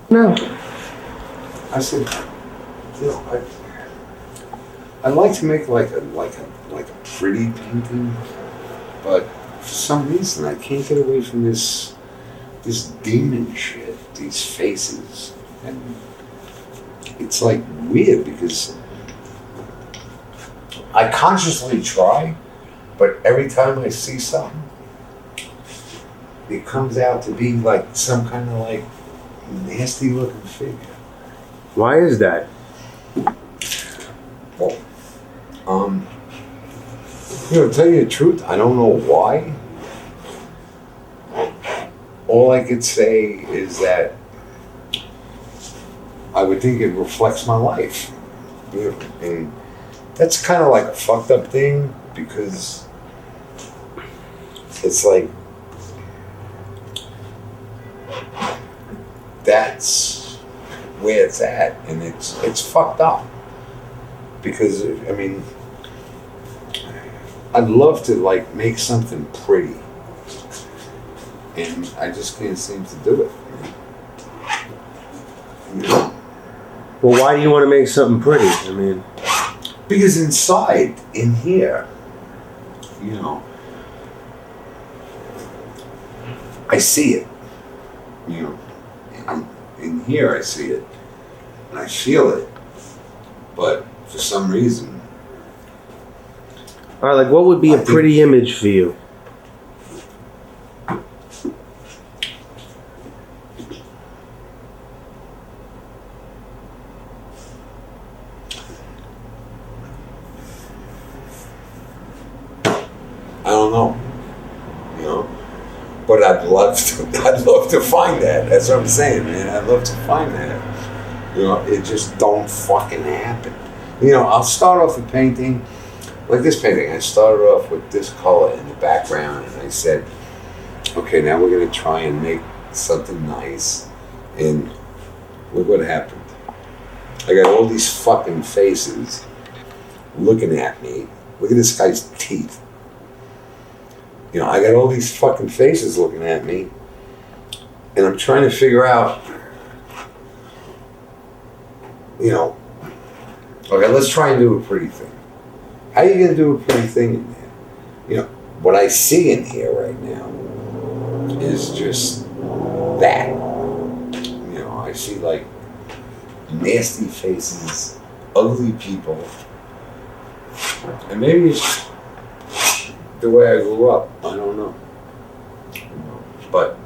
No. I said, you know, I'd like to make like a pretty painting, but for some reason I can't get away from this demon shit, these faces, and it's like weird because I consciously try, but every time I see something, it comes out to be like some kind of like nasty looking figure. Why is that? Well, to tell you the truth, I don't know why. All I could say is that I would think it reflects my life. And that's kind of like a fucked up thing because it's like that's where it's at, and it's fucked up because I mean I'd love to like make something pretty, and I just can't seem to do it. You know? Well, why do you want to make something pretty? I mean, because inside, in here, you know, I see it. You know, in here I see it, and I feel it, but for some reason. all right, like what would be a pretty image for you? I don't know, you know, but I'd love to find that. That's what I'm saying, man. I'd love to find that. You know, it just don't fucking happen. You know, I'll start off with painting, like this painting. I started off with this color in the background, and I said, okay, now we're gonna try and make something nice. And look what happened. I got all these fucking faces looking at me. Look at this guy's teeth. You know, I got all these fucking faces looking at me, and I'm trying to figure out, you know, okay, let's try and do a pretty thing. How are you going to do a pretty thing in there? You know, what I see in here right now is just that. You know, I see like nasty faces, ugly people, and maybe it's the way I grew up. I don't know. But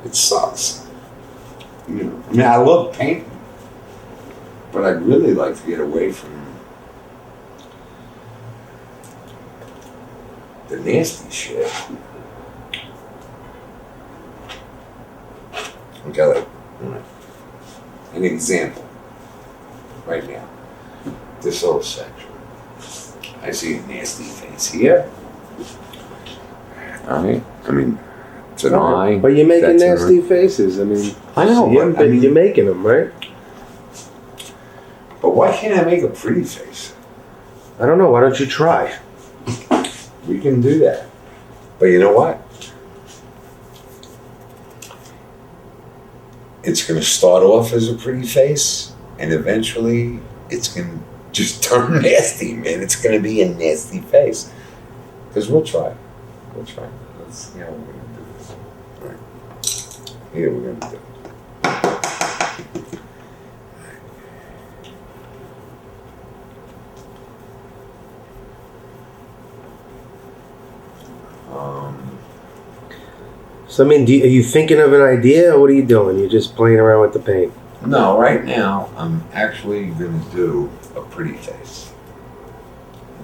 it sucks. You know, I mean, I love painting, but I'd really like to get away from the nasty shit. Okay, like an example right now. This whole section. I see a nasty face here. All right. I mean, it's an eye. But you're making nasty faces. I mean, I know. You're making them, right? But why can't I make a pretty face? I don't know. Why don't you try? We can do that. But you know what? It's going to start off as a pretty face, and eventually it's going to just turn nasty, man. It's going to be a nasty face. Because we'll try. We'll try. Let's see how we're going to do this. All right. Here we're going to do it. So, I mean, are you thinking of an idea, or what are you doing? You're just playing around with the paint? No, right now, I'm actually going to do a pretty face.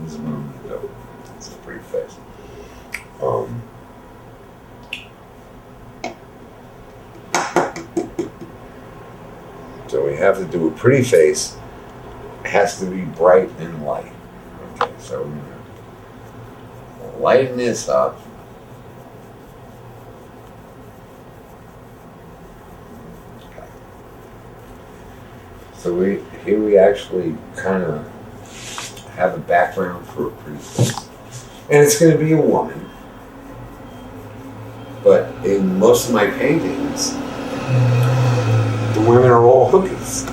This is what I'm going to do. It's a pretty face. So we have to do a pretty face. It has to be bright and light. Okay, so we're going to lighten this up. So here we actually kind of have a background for a pretty face. And it's going to be a woman. But in most of my paintings, women are all hookers.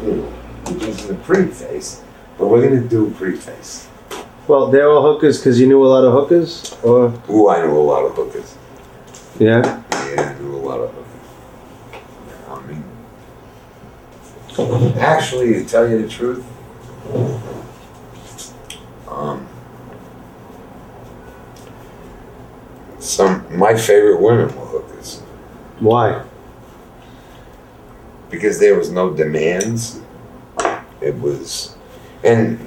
You know, which is a pretty face, but we're gonna do pretty face. Well, they're all hookers because you knew a lot of hookers, or Ooh, I know a lot of hookers. yeah. Yeah, I knew a lot of hookers. I mean, actually, to tell you the truth, my favorite women were hookers Why? because there was no demands. It was, and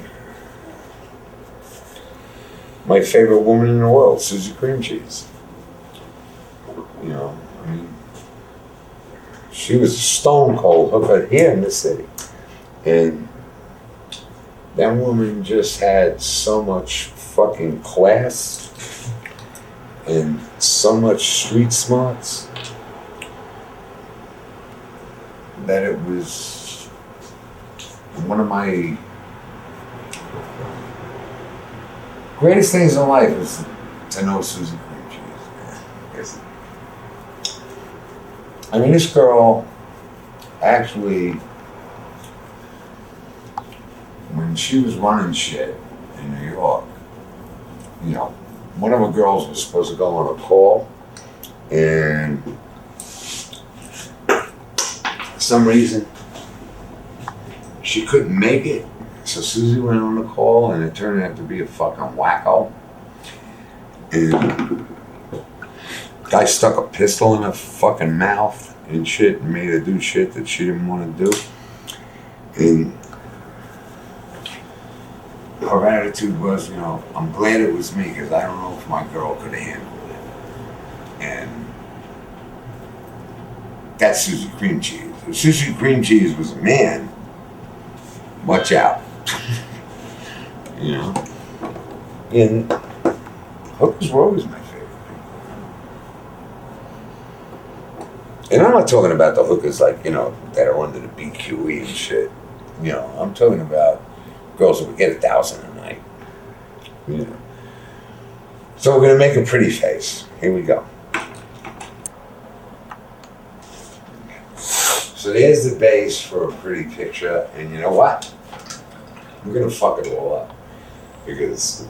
my favorite woman in the world, Susie Cream Cheese. You know, I mean, she was a stone cold hooker here in the city, and that woman just had so much fucking class and so much street smarts that it was one of my greatest things in life is to know Susie Cream Cheese. I mean, this girl actually, when she was running shit in New York, you know, one of her girls was supposed to go on a call, and for some reason she couldn't make it. So Susie went on the call, and it turned out to be a fucking wacko. And guy stuck a pistol in her fucking mouth and shit, and made her do shit that she didn't want to do. And her attitude was, you know, I'm glad it was me because I don't know if my girl could have handled it. And that's Susie Cream Cheese. If Susie Cream Cheese was a man, watch out. You know? And hookers were always my favorite people. And I'm not talking about the hookers like, you know, that are under the BQE and shit. You know, I'm talking about girls that would get 1,000 a night. You know. So we're gonna make a pretty face. Here we go. So there's the base for a pretty picture, and you know what? We're gonna fuck it all up because